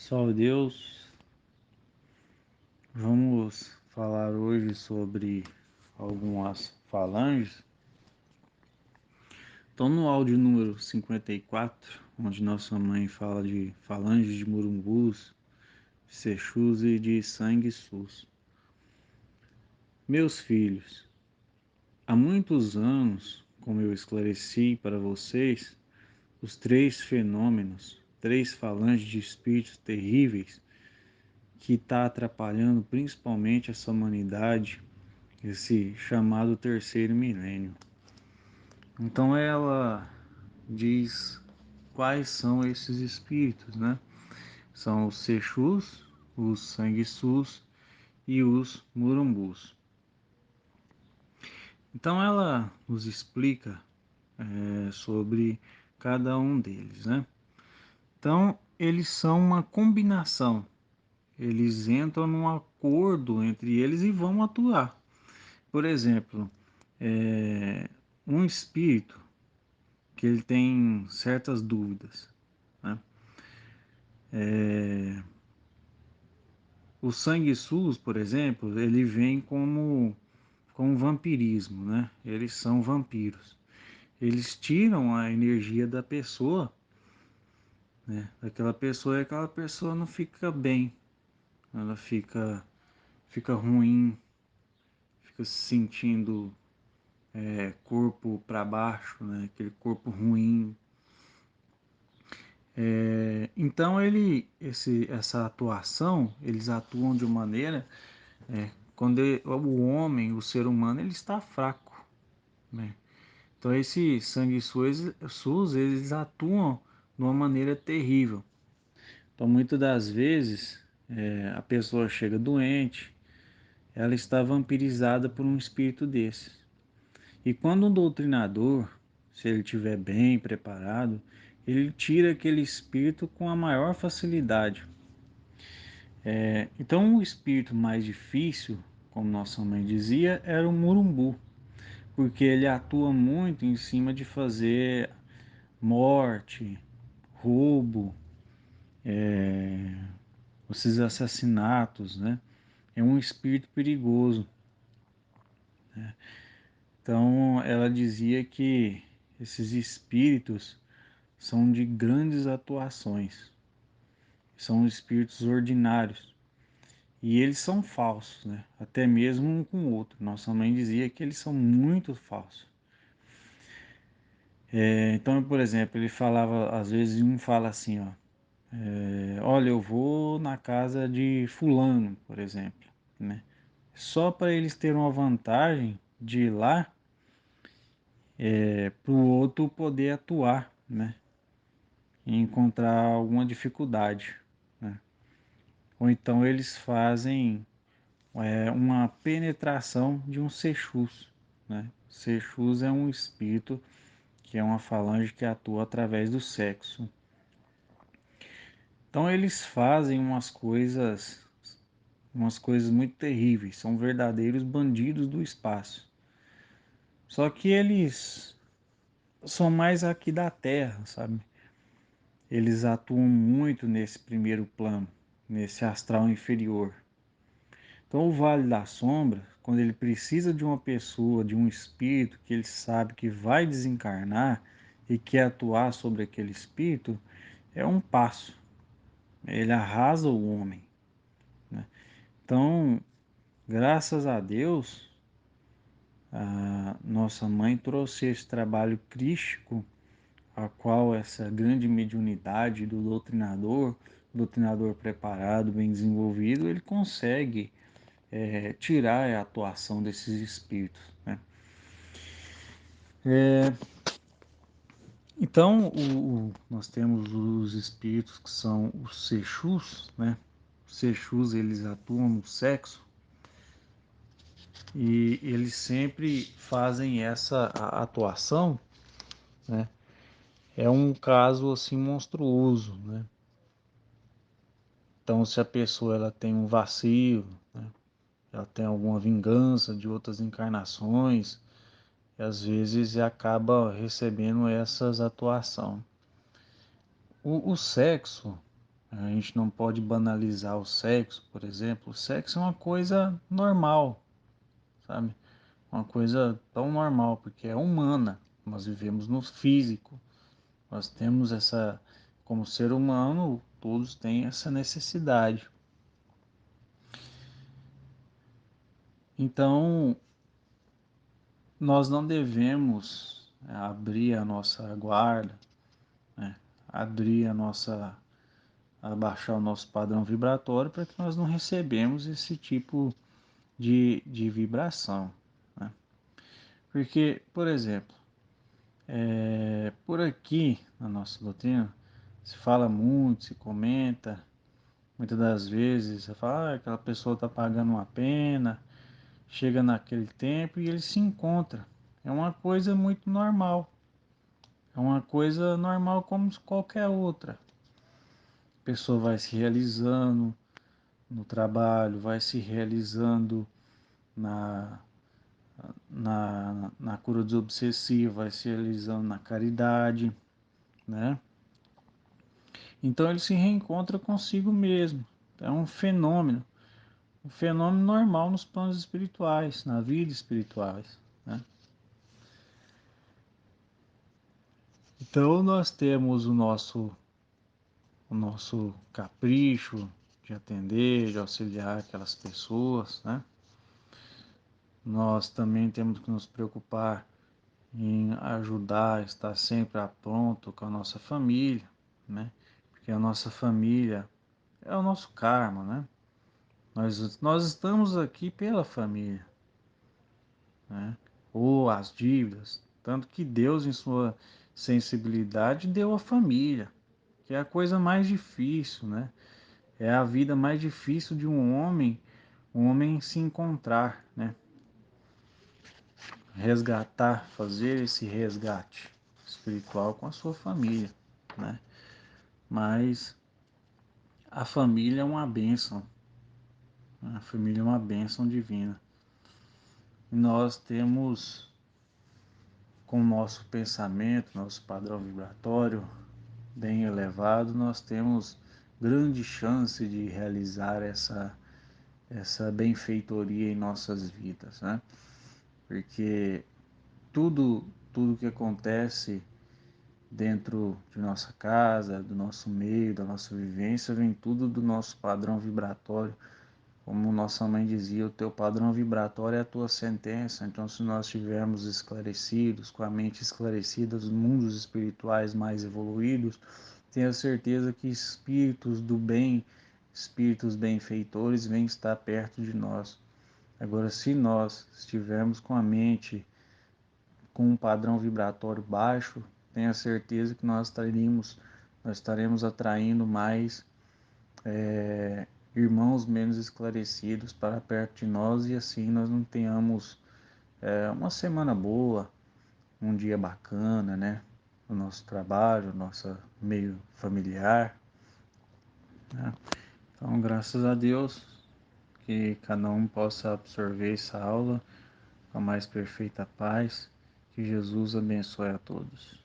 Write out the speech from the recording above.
Salve Deus, vamos falar hoje sobre algumas falanges. Então, no áudio número 54, onde nossa mãe fala de falanges de murumbus, sechus e de sanguessus. Meus filhos, há muitos anos, como eu esclareci para vocês, os três fenômenos, três falanges de espíritos terríveis que está atrapalhando principalmente essa humanidade, esse chamado terceiro milênio. Então ela diz quais são esses espíritos, né? São os Sechus, os Sanguessus e os Murumbus. Então ela nos explica sobre cada um deles, né? Então eles são uma combinação, eles entram num acordo entre eles e vão atuar. Por exemplo, é, um espírito que ele tem certas dúvidas, né? O sanguessus, por exemplo, ele vem como vampirismo, né? Eles são vampiros. Eles tiram a energia da pessoa, né? Daquela pessoa, e aquela pessoa não fica bem, ela fica ruim, fica se sentindo corpo para baixo, né? Aquele corpo ruim. Então essa atuação, eles atuam de maneira quando o homem, o ser humano, ele está fraco, né? Então esse sanguessus, eles atuam de uma maneira terrível. Então muitas das vezes a pessoa chega doente, ela está vampirizada por um espírito desses. E quando um doutrinador, se ele estiver bem preparado, ele tira aquele espírito com a maior facilidade. Então o espírito mais difícil, como nossa mãe dizia, era o murumbu, porque ele atua muito em cima de fazer morte, roubo, esses assassinatos, né? É um espírito perigoso. Então ela dizia que esses espíritos são de grandes atuações, são espíritos ordinários e eles são falsos, né? Até mesmo um com o outro. Nossa mãe dizia que eles são muito falsos. Então, por exemplo, ele falava, às vezes um fala assim, ó, olha, eu vou na casa de fulano, por exemplo, né? Só para eles terem uma vantagem de ir lá, para o outro poder atuar, né? E encontrar alguma dificuldade, né? Ou então eles fazem uma penetração de um Sechus, né? Sechus é um espírito que é uma falange que atua através do sexo. Então eles fazem umas coisas muito terríveis, são verdadeiros bandidos do espaço. Só que eles são mais aqui da Terra, sabe? Eles atuam muito nesse primeiro plano, nesse astral inferior. Então o Vale da Sombra, quando ele precisa de uma pessoa, de um espírito que ele sabe que vai desencarnar e quer atuar sobre aquele espírito, é um passo. Ele arrasa o homem, né? Então, graças a Deus, a nossa mãe trouxe esse trabalho crístico, a qual essa grande mediunidade do doutrinador preparado, bem desenvolvido, ele consegue tirar a atuação desses espíritos, né? Então, nós temos os espíritos que são os Sechus, né? Os Sechus, eles atuam no sexo e eles sempre fazem essa atuação, né? É um caso assim monstruoso, né? Então, se a pessoa ela tem um vacilo, né? Ela tem alguma vingança de outras encarnações, e às vezes acaba recebendo essas atuações. O sexo, A gente não pode banalizar o sexo, por exemplo. O sexo é uma coisa normal, sabe? Uma coisa tão normal, porque é humana. Nós vivemos no físico. Nós temos essa, como ser humano, todos têm essa necessidade. Então, nós não devemos abrir a nossa guarda, né? Abrir a nossa, abaixar o nosso padrão vibratório para que nós não recebemos esse tipo de vibração, né? Porque, por exemplo, por aqui na nossa doutrina se fala muito, se comenta, muitas das vezes você fala, aquela pessoa está pagando uma pena, chega naquele tempo e ele se encontra. É uma coisa muito normal. É uma coisa normal como qualquer outra. A pessoa vai se realizando no trabalho, vai se realizando na, na cura dos obsessivos, vai se realizando na caridade, né? Então ele se reencontra consigo mesmo. É um fenômeno normal nos planos espirituais, na vida espirituais, né? Então nós temos o nosso capricho de atender, de auxiliar aquelas pessoas, né? Nós também temos que nos preocupar em ajudar, estar sempre a pronto com a nossa família, né? Porque a nossa família é o nosso karma, né? Nós estamos aqui pela família, né? Ou as dívidas, tanto que Deus, em sua sensibilidade, deu a família, que é a coisa mais difícil, né? É a vida mais difícil de um homem se encontrar, né? Resgatar, fazer esse resgate espiritual com a sua família, né? Mas a família é uma bênção, né? A família é uma bênção divina. E nós temos, com o nosso pensamento, nosso padrão vibratório bem elevado, nós temos grande chance de realizar essa benfeitoria em nossas vidas, né? Porque tudo que acontece dentro de nossa casa, do nosso meio, da nossa vivência, vem tudo do nosso padrão vibratório. Como nossa mãe dizia, o teu padrão vibratório é a tua sentença. Então, se nós estivermos esclarecidos, com a mente esclarecida, os mundos espirituais mais evoluídos, tenha certeza que espíritos do bem, espíritos benfeitores, vêm estar perto de nós. Agora, se nós estivermos com a mente com um padrão vibratório baixo, tenha certeza que nós estaremos atraindo mais irmãos menos esclarecidos para perto de nós e assim nós não tenhamos uma semana boa, um dia bacana, né? No nosso trabalho, no nosso meio familiar, né? Então, graças a Deus, que cada um possa absorver essa aula com a mais perfeita paz. Que Jesus abençoe a todos.